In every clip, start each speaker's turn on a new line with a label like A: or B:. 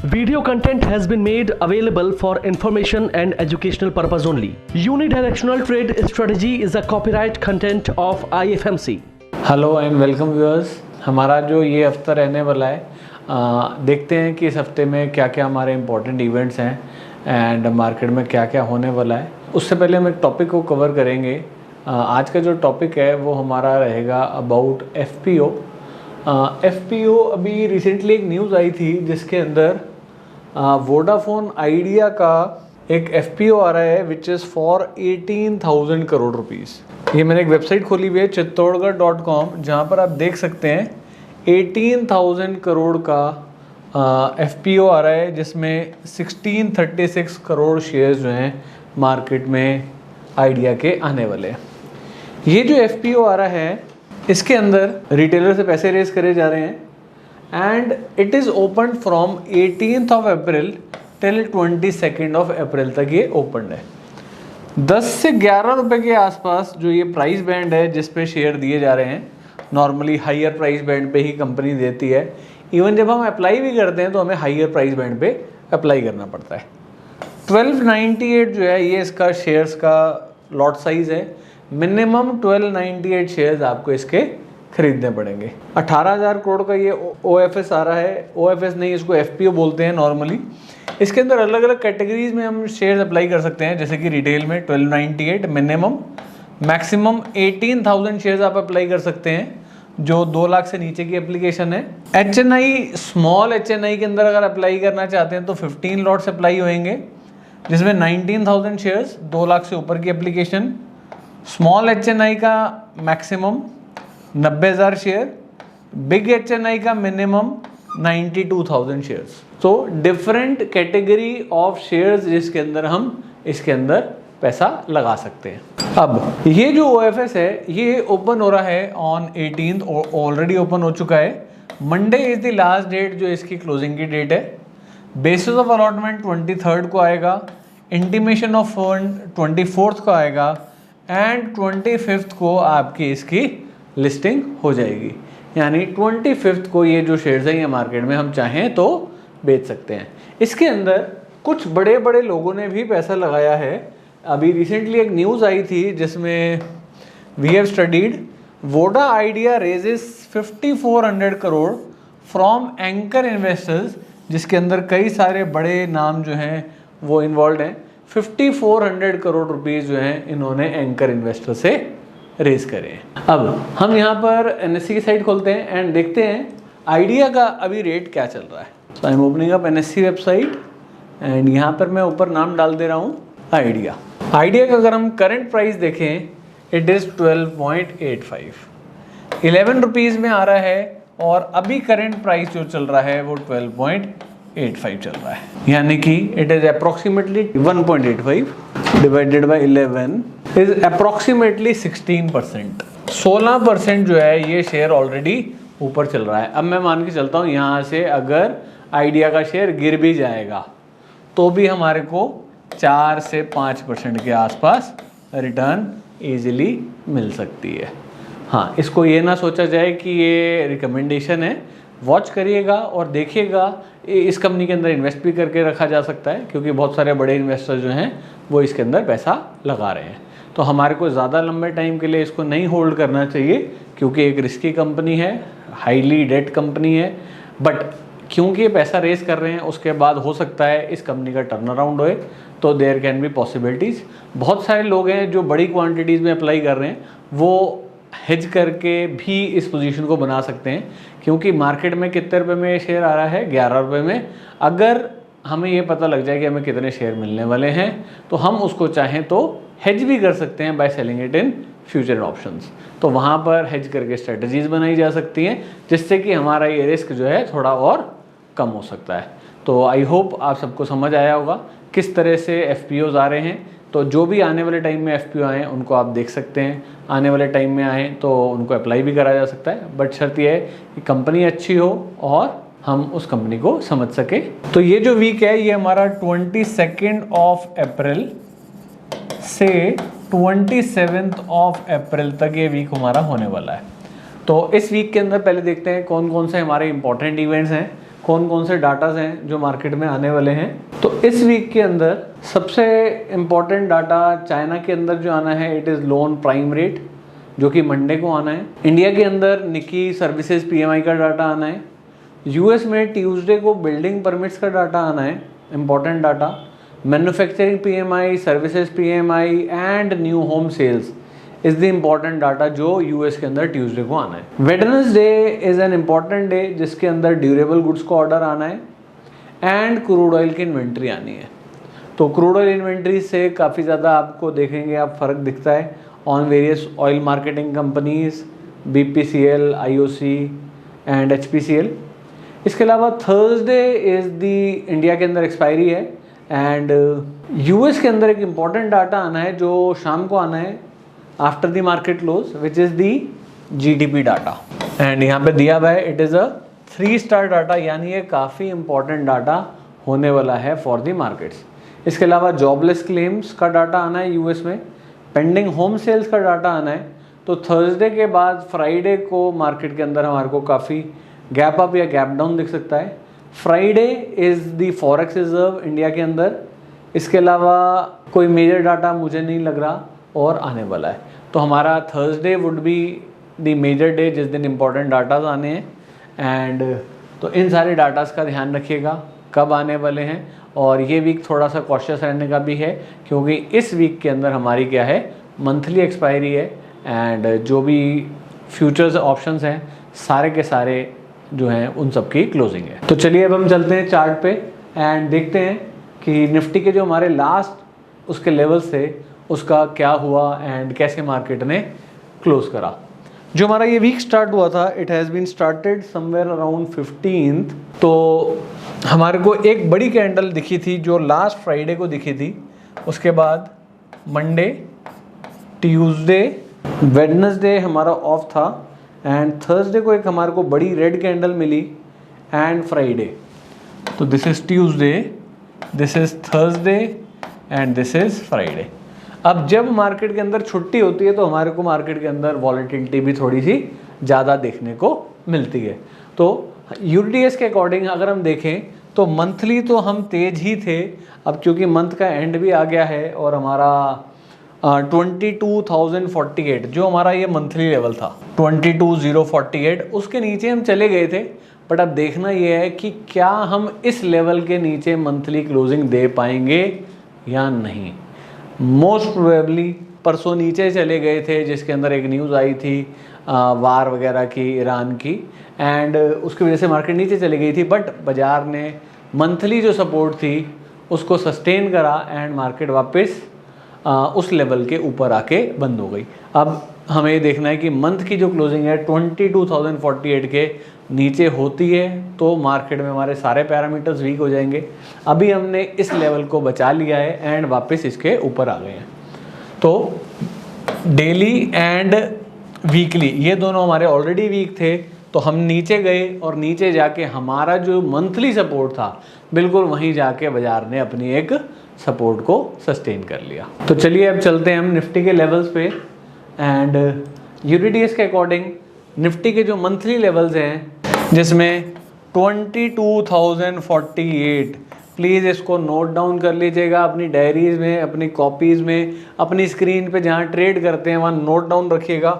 A: Video content has been made available for information and educational purpose only. Unidirectional trade strategy is a copyright content of IFMC.
B: Hello and welcome viewers. हमारा जो ये हफ्ता रहने वाला है, देखते हैं कि इस हफ्ते में क्या क्या हमारे इम्पोर्टेंट इवेंट्स हैं एंड मार्केट में क्या क्या होने वाला है। उससे पहले हम एक टॉपिक को कवर करेंगे। आज का जो टॉपिक है वो हमारा रहेगा अबाउट FPO। FPO अभी रिसेंटली एक न्यूज़ आई थी जिसके अंदर वोडाफोन आइडिया का एक FPO आ रहा है which is for 18,000 crore rupees. ये मैंने एक वेबसाइट खोली हुई है चित्तौड़गढ़.com, जहाँ पर आप देख सकते हैं 18,000 करोड़ का FPO आ रहा है, जिसमें 1636 करोड़ शेयर्स जो हैं मार्केट में आइडिया के आने वाले हैं। ये जो FPO आ रहा है इसके अंदर रिटेलर से पैसे रेज करे जा रहे हैं and it is open from 18th of April till 22nd of April तक ये ओपन है। 10 से 11 रुपए के आसपास जो ये प्राइस बैंड है जिस पे शेयर दिए जा रहे हैं, नॉर्मली हाइयर प्राइस बैंड पे ही कंपनी देती है। इवन जब हम अप्लाई भी करते हैं तो हमें हाइयर प्राइस बैंड पे अप्लाई करना पड़ता है। 1298 जो है ये इसका शेयर्स का लॉट साइज है। मिनिमम 1298 शेयर्स आपको इसके खरीदने पड़ेंगे। 18,000 करोड़ का ये OFS आ रहा है। OFS नहीं, इसको FPO बोलते हैं नॉर्मली। इसके अंदर अलग अलग कैटेगरीज में हम शेयर्स अप्लाई कर सकते हैं, जैसे कि रिटेल में 1298 मिनिमम, मैक्सिमम 18,000 शेयर्स आप अप्लाई कर सकते हैं जो 2 लाख से नीचे की एप्लीकेशन है। HNI, स्मॉल HNI के अंदर अगर अप्लाई करना चाहते हैं तो 15 लॉट्स अप्लाई होंगे, जिसमें 19,000 शेयर्स, 2 लाख से ऊपर की एप्लीकेशन। स्मॉल HNI का मैक्सिमम 90,000 शेयर, बिग HNI का मिनिमम 92,000 शेयर्स। तो डिफरेंट कैटेगरी ऑफ शेयर्स जिसके अंदर हम इसके अंदर पैसा लगा सकते हैं। अब ये जो OFS है ये ओपन हो रहा है ऑन 18th, ऑलरेडी ओपन हो चुका है। Monday is the last date जो इसकी क्लोजिंग की डेट है। बेसिस ऑफ अलॉटमेंट 23rd को आएगा, इंटीमेशन ऑफ फंड 24th को आएगा एंड 25th को आपकी इसकी लिस्टिंग हो जाएगी। यानी 25th को ये जो शेयर्स हैं ये मार्केट में हम चाहें तो बेच सकते हैं। इसके अंदर कुछ बड़े बड़े लोगों ने भी पैसा लगाया है। अभी रिसेंटली एक न्यूज़ आई थी जिसमें we have studied Voda Idea raises 5400 crore from anchor investors, जिसके अंदर कई सारे बड़े नाम जो हैं वो इन्वॉल्व हैं। 5400 करोड़ रुपीज़ जो हैं इन्होंने एंकर इन्वेस्टर से रेज करें। अब हम यहाँ पर NSE की साइट खोलते हैं एंड देखते हैं आइडिया का अभी रेट क्या चल रहा है। So I am opening up NSE website and यहाँ पर मैं ऊपर नाम डाल दे रहा हूँ आइडिया। आइडिया का अगर हम करंट प्राइस देखें, इट इज़ 12.85, 11 रुपीज़ में आ रहा है और अभी करंट प्राइस जो चल रहा है वो 12.85 चल रहा है। यानी कि it is approximately 1.85 divided by 11 is approximately 16%। 16% जो है ये शेयर ऑलरेडी ऊपर चल रहा है। अब मैं मान के चलता हूँ यहाँ से अगर आइडिया का शेयर गिर भी जाएगा तो भी हमारे को 4 से 5% के आसपास रिटर्न इजीली मिल सकती है। हाँ, इसको ये ना सोचा जाए कि ये रिकमेंडेशन है। वॉच करिएगा और देखिएगा, इस कंपनी के अंदर इन्वेस्ट भी करके रखा जा सकता है क्योंकि बहुत सारे बड़े इन्वेस्टर जो हैं वो इसके अंदर पैसा लगा रहे हैं। तो हमारे को ज़्यादा लंबे टाइम के लिए इसको नहीं होल्ड करना चाहिए क्योंकि एक रिस्की कंपनी है, हाईली डेट कंपनी है। बट क्योंकि ये पैसा रेस कर रहे हैं उसके बाद हो सकता है इस कंपनी का टर्न अराउंड होए, तो देयर कैन बी पॉसिबिलिटीज़। बहुत सारे लोग हैं जो बड़ी क्वांटिटीज़ में अप्लाई कर रहे हैं, वो हेज करके भी इस पोजीशन को बना सकते हैं क्योंकि मार्केट में कितने रुपए में शेयर आ रहा है, 11 रुपये में। अगर हमें ये पता लग जाए कि हमें कितने शेयर मिलने वाले हैं तो हम उसको चाहें तो हेज भी कर सकते हैं by selling it in future options. तो वहाँ पर हेज करके स्ट्रेटजीज बनाई जा सकती हैं जिससे कि हमारा ये रिस्क जो है थोड़ा और कम हो सकता है। तो आई होप आप सबको समझ आया होगा किस तरह से FPOs आ रहे हैं। तो जो भी आने वाले टाइम में FPO आएँ उनको आप देख सकते हैं, आने वाले टाइम में आएँ तो उनको अप्लाई भी करा जा सकता है। बट शर्त यह है कि कंपनी अच्छी हो और हम उस कंपनी को समझ सके। तो ये जो वीक है ये हमारा 22nd of April से 27th of April तक ये वीक हमारा होने वाला है। तो इस वीक के अंदर पहले देखते हैं कौन कौन से हमारे इंपॉर्टेंट इवेंट्स हैं। कौन कौन से डाटाज हैं जो मार्केट में आने वाले हैं। तो इस वीक के अंदर सबसे इम्पॉर्टेंट डाटा चाइना के अंदर जो आना है, it is loan prime rate, जो कि मंडे को आना है। इंडिया के अंदर निकी सर्विसेज PMI का डाटा आना है। यूएस में ट्यूसडे को बिल्डिंग परमिट्स का डाटा आना है, important data. Manufacturing PMI, services PMI and new home sales is the important data जो यूएस के अंदर ट्यूसडे को आना है। Wednesday is an important day जिसके अंदर ड्यूरेबल गुड्स का ऑर्डर आना है एंड क्रूड ऑयल की इन्वेंट्री आनी है। तो क्रूड ऑयल इन्वेंट्री से काफ़ी ज़्यादा आपको देखेंगे आप फ़र्क दिखता है on various oil marketing companies, BPCL, IOC and HPCL। इसके अलावा थर्सडे इज़ दी इंडिया के अंदर एक्सपायरी है एंड यूएस के अंदर एक इम्पॉर्टेंट डाटा आना है जो शाम को आना है after the market close, which is the GDP data. And यहाँ पे दिया हुआ है it is a 3 star data, यानी ये काफ़ी इंपॉर्टेंट डाटा होने वाला है फॉर द मार्केट्स। इसके अलावा जॉबलेस क्लेम्स का डाटा आना है यूएस में, पेंडिंग होम सेल्स का डाटा आना है। तो थर्सडे के बाद फ्राइडे को मार्केट के अंदर हमारे को काफ़ी गैप अप या गैप डाउन दिख सकता है। Friday is the forex reserve India के अंदर। इसके अलावा कोई मेजर डाटा मुझे नहीं लग रहा और आने वाला है। तो हमारा Thursday would be the major day जिस दिन इम्पोर्टेंट डाटाज आने हैं। एंड तो इन सारे डाटाज का ध्यान रखिएगा कब आने वाले हैं। और ये वीक थोड़ा सा कॉशियस रहने का भी है क्योंकि इस वीक के अंदर हमारी क्या है, मंथली एक्सपायरी है एंड जो भी फ्यूचर्स ऑप्शंस हैं सारे के सारे जो हैं उन सब की क्लोजिंग है। तो चलिए अब हम चलते हैं चार्ट पे एंड देखते हैं कि निफ्टी के जो हमारे लास्ट उसके लेवल्स थे उसका क्या हुआ एंड कैसे मार्केट ने क्लोज करा। जो हमारा ये वीक स्टार्ट हुआ था, it has been started somewhere around 15th। तो हमारे को एक बड़ी कैंडल दिखी थी जो लास्ट फ्राइडे को दिखी थी। उसके बाद मंडे, ट्यूसडे, वेडनेसडे हमारा ऑफ था एंड थर्सडे को एक हमारे को बड़ी रेड कैंडल मिली एंड फ्राइडे। तो this is Tuesday, this is Thursday and this is Friday. अब जब मार्केट के अंदर छुट्टी होती है तो हमारे को मार्केट के अंदर वॉलेटिलिटी भी थोड़ी सी ज़्यादा देखने को मिलती है। तो यूटीएस के अकॉर्डिंग अगर हम देखें तो मंथली तो हम तेज ही थे। अब क्योंकि मंथ का एंड भी आ गया है और हमारा 22,048 जो हमारा ये मंथली लेवल था 22,048 उसके नीचे हम चले गए थे। बट अब देखना ये है कि क्या हम इस लेवल के नीचे मंथली क्लोजिंग दे पाएंगे या नहीं। मोस्ट प्रोबेबली परसों नीचे चले गए थे जिसके अंदर एक न्यूज़ आई थी वार वगैरह की, ईरान की, एंड उसकी वजह से मार्केट नीचे चली गई थी। बट बाज़ार ने मंथली जो सपोर्ट थी उसको सस्टेन करा एंड मार्केट वापस उस लेवल के ऊपर आके बंद हो गई। अब हमें देखना है कि मंथ की जो क्लोजिंग है 22,048 के नीचे होती है तो मार्केट में हमारे सारे पैरामीटर्स वीक हो जाएंगे। अभी हमने इस लेवल को बचा लिया है एंड वापस इसके ऊपर आ गए हैं। तो डेली एंड वीकली ये दोनों हमारे ऑलरेडी वीक थे तो हम नीचे गए और नीचे जाके हमारा जो मंथली सपोर्ट था बिल्कुल वहीं जाके बाजार ने अपनी एक सपोर्ट को सस्टेन कर लिया। तो चलिए अब चलते हैं हम निफ्टी के लेवल्स पे एंड यूटीएस के अकॉर्डिंग निफ्टी के जो मंथली लेवल्स हैं जिसमें 22,048, प्लीज़ इसको नोट डाउन कर लीजिएगा अपनी डायरीज में, अपनी कॉपीज़ में, अपनी स्क्रीन पे जहाँ ट्रेड करते हैं वहाँ नोट डाउन रखिएगा।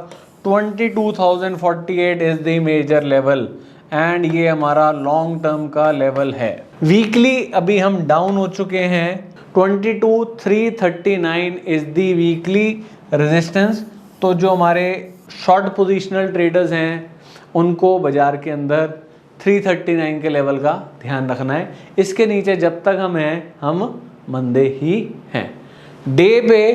B: 22,048 is the major level and ये हमारा लॉन्ग टर्म का लेवल है। वीकली अभी हम डाउन हो चुके हैं, 22,339 इज़ द वीकली रेजिस्टेंस। तो जो हमारे शॉर्ट पोजिशनल ट्रेडर्स हैं उनको बाज़ार के अंदर 339 के लेवल का ध्यान रखना है। इसके नीचे जब तक हम हैं हम मंदे ही हैं। डे पे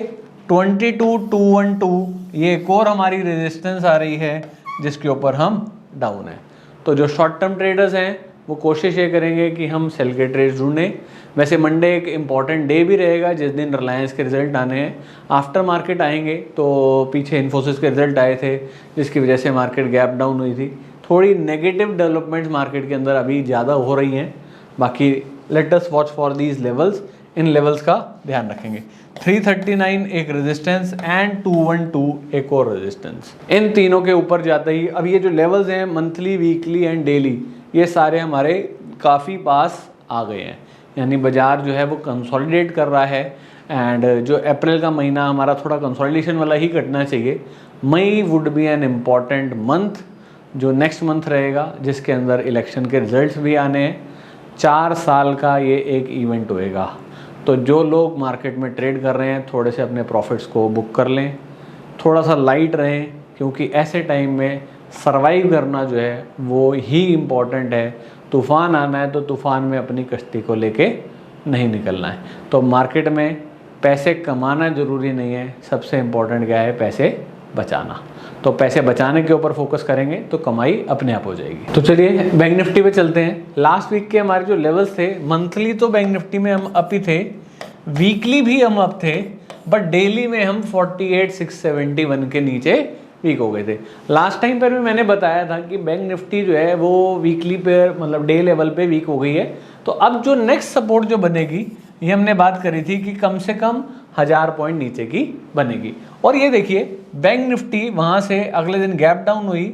B: 22,212 ये एक और हमारी रेजिस्टेंस आ रही है जिसके ऊपर हम डाउन है। तो जो शॉर्ट टर्म ट्रेडर्स हैं वो कोशिश ये करेंगे कि हम सेल के ट्रेड्स ढूंढें। वैसे मंडे एक इम्पॉर्टेंट डे भी रहेगा जिस दिन रिलायंस के रिजल्ट आने हैं। आफ्टर मार्केट आएंगे तो पीछे इन्फोसिस के रिजल्ट आए थे जिसकी वजह से मार्केट गैप डाउन हुई थी। थोड़ी नेगेटिव डेवलपमेंट्स मार्केट के अंदर अभी ज़्यादा हो रही हैं। बाकी let us watch for these levels, in levels का ध्यान रखेंगे। 339 एक रेजिस्टेंस एंड 212 एक और रेजिस्टेंस। इन तीनों के ऊपर जाते ही अब ये जो लेवल्स हैं मंथली, वीकली एंड डेली ये सारे हमारे काफ़ी पास आ गए हैं, यानी बाज़ार जो है वो कंसोलिडेट कर रहा है। एंड जो अप्रैल का महीना हमारा थोड़ा कंसोलिडेशन वाला ही कटना चाहिए। May would be an important month, जो नेक्स्ट मंथ रहेगा, जिसके अंदर इलेक्शन के रिजल्ट्स भी आने हैं। 4 साल का ये एक इवेंट होएगा। तो जो लोग मार्केट में ट्रेड कर रहे हैं थोड़े से अपने प्रॉफिट्स को बुक कर लें, थोड़ा सा लाइट रहें, क्योंकि ऐसे टाइम में सर्वाइव करना जो है वो ही इम्पॉर्टेंट है। तूफ़ान आना है तो तूफ़ान में अपनी कश्ती को लेके नहीं निकलना है। तो मार्केट में पैसे कमाना ज़रूरी नहीं है, सबसे इम्पॉर्टेंट क्या है, पैसे बचाना। तो पैसे बचाने के ऊपर फोकस करेंगे तो कमाई अपने आप हो जाएगी। तो चलिए बैंक निफ्टी पे चलते हैं। लास्ट वीक के हमारे जो लेवल्स थे, मंथली तो बैंक निफ्टी में हम अप ही थे, वीकली भी हम अप थे, बट डेली में हम 48,671 के नीचे वीक हो गए थे। लास्ट टाइम पर भी मैंने बताया था कि बैंक निफ्टी जो है वो वीकली पे, मतलब डे लेवल पे वीक हो गई है। तो अब जो नेक्स्ट सपोर्ट जो बनेगी, ये हमने बात करी थी कि कम से कम 1000 पॉइंट नीचे की बनेगी। और ये देखिए बैंक निफ्टी वहाँ से अगले दिन गैप डाउन हुई,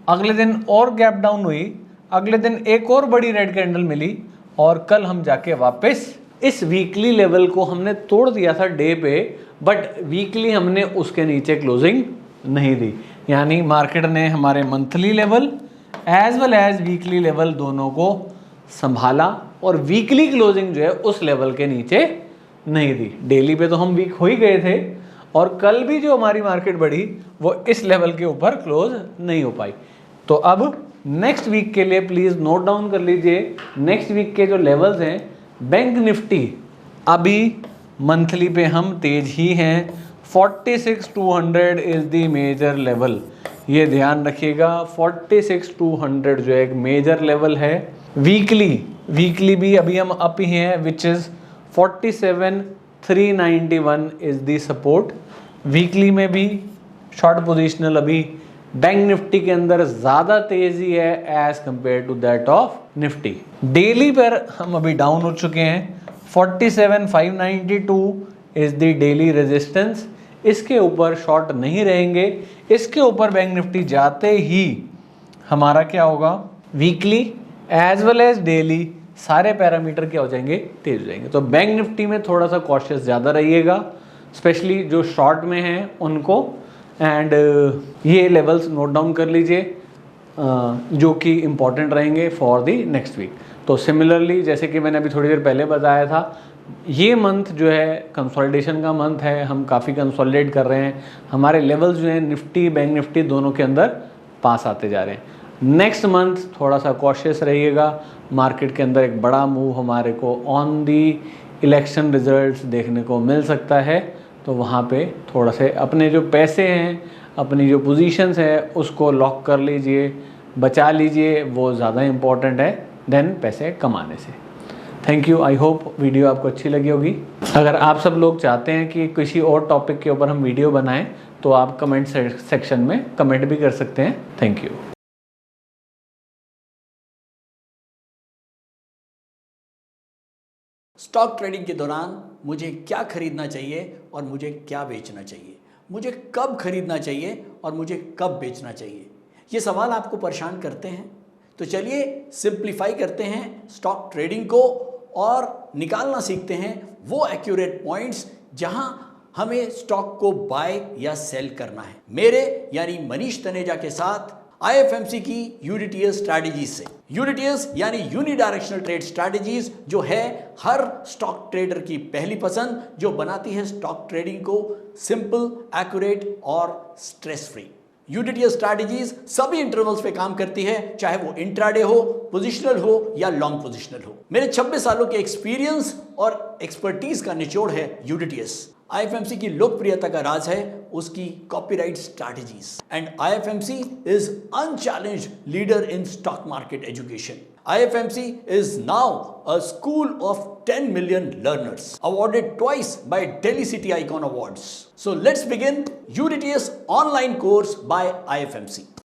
B: अगले दिन और गैप डाउन हुई, अगले दिन एक और बड़ी रेड कैंडल मिली, और कल हम जाके वापस इस वीकली लेवल को हमने तोड़ दिया था डे पे, बट वीकली हमने उसके नीचे क्लोजिंग नहीं दी। यानी मार्केट ने हमारे monthly level as well as weekly level दोनों को संभाला, और वीकली क्लोजिंग जो है उस लेवल के नीचे नहीं दी। डेली पे तो हम वीक हो ही गए थे, और कल भी जो हमारी मार्केट बढ़ी वो इस लेवल के ऊपर क्लोज नहीं हो पाई। तो अब नेक्स्ट वीक के लिए प्लीज़ नोट डाउन कर लीजिए, नेक्स्ट वीक के जो लेवल्स हैं, बैंक निफ्टी अभी मंथली पे हम तेज ही हैं, 46,200 इज़ द मेजर लेवल, ये ध्यान रखिएगा। 46,200 जो एक मेजर लेवल है। वीकली भी अभी हम अप ही हैं, which is 47,391 is the support. Weekly में भी शॉर्ट पोजिशनल अभी बैंक निफ्टी के अंदर ज़्यादा तेज़ी है as compare to that of Nifty. Daily पर हम अभी डाउन हो चुके हैं, 47,592 इज़ द डेली रेजिस्टेंस। इसके ऊपर शॉर्ट नहीं रहेंगे, इसके ऊपर बैंक निफ्टी जाते ही हमारा क्या होगा, weekly as well as daily सारे पैरामीटर क्या हो जाएंगे, तेज हो जाएंगे। तो बैंक निफ्टी में थोड़ा सा कॉशियस ज़्यादा रहिएगा, स्पेशली जो शॉर्ट में हैं उनको। एंड ये लेवल्स नोट डाउन कर लीजिए जो कि इम्पॉर्टेंट रहेंगे फॉर दी नेक्स्ट वीक। तो सिमिलरली जैसे कि मैंने अभी थोड़ी देर पहले बताया था, ये मंथ जो है कंसोलिडेशन का मंथ है, हम काफ़ी कंसोलिडेट कर रहे हैं, हमारे लेवल्स जो हैं निफ्टी बैंक निफ्टी दोनों के अंदर पास आते जा रहे हैं। नेक्स्ट मंथ थोड़ा सा कॉशियस रहिएगा, मार्केट के अंदर एक बड़ा मूव हमारे को ऑन दी इलेक्शन रिजल्ट्स देखने को मिल सकता है। तो वहाँ पे थोड़ा से अपने जो पैसे हैं, अपनी जो पोजीशंस है उसको लॉक कर लीजिए, बचा लीजिए, वो ज़्यादा इम्पॉर्टेंट है देन पैसे कमाने से। Thank you, I hope video आपको अच्छी लगी होगी। अगर आप सब लोग चाहते हैं कि किसी और टॉपिक के ऊपर हम वीडियो बनाएं तो आप कमेंट सेक्शन में कमेंट भी कर सकते हैं। Thank you.
C: स्टॉक ट्रेडिंग के दौरान मुझे क्या खरीदना चाहिए और मुझे क्या बेचना चाहिए, मुझे कब खरीदना चाहिए और मुझे कब बेचना चाहिए, ये सवाल आपको परेशान करते हैं। तो चलिए सिंप्लीफाई करते हैं स्टॉक ट्रेडिंग को और निकालना सीखते हैं वो एक्यूरेट पॉइंट्स जहां हमें स्टॉक को बाय या सेल करना है। मेरे यानी मनीष तनेजा के साथ IFMC की यूनिटीएस स्ट्रैटेजीज से। यूनिटीएस यानी यूनिडायरेक्शनल ट्रेड स्ट्रैटेजीज, जो है हर स्टॉक ट्रेडर की पहली पसंद, जो बनाती है स्टॉक ट्रेडिंग को सिंपल, एक्यूरेट और स्ट्रेस फ्री। यूनिटीएस स्ट्रैटेजीज सभी इंटरवल्स पे काम करती है, चाहे वो इंट्राडे हो, पोजिशनल हो या लॉन्ग पोजिशनल हो। मेरे 26 सालों के एक्सपीरियंस और एक्सपर्टीज का निचोड़ है यूनिटीएस। IFMC की लोकप्रियता का राज है उसकी copyright strategies. And IFMC is unchallenged leader in stock market education. IFMC is now a school of 10 million learners, awarded twice by Delhi City Icon Awards. So let's begin UDTS online course by IFMC.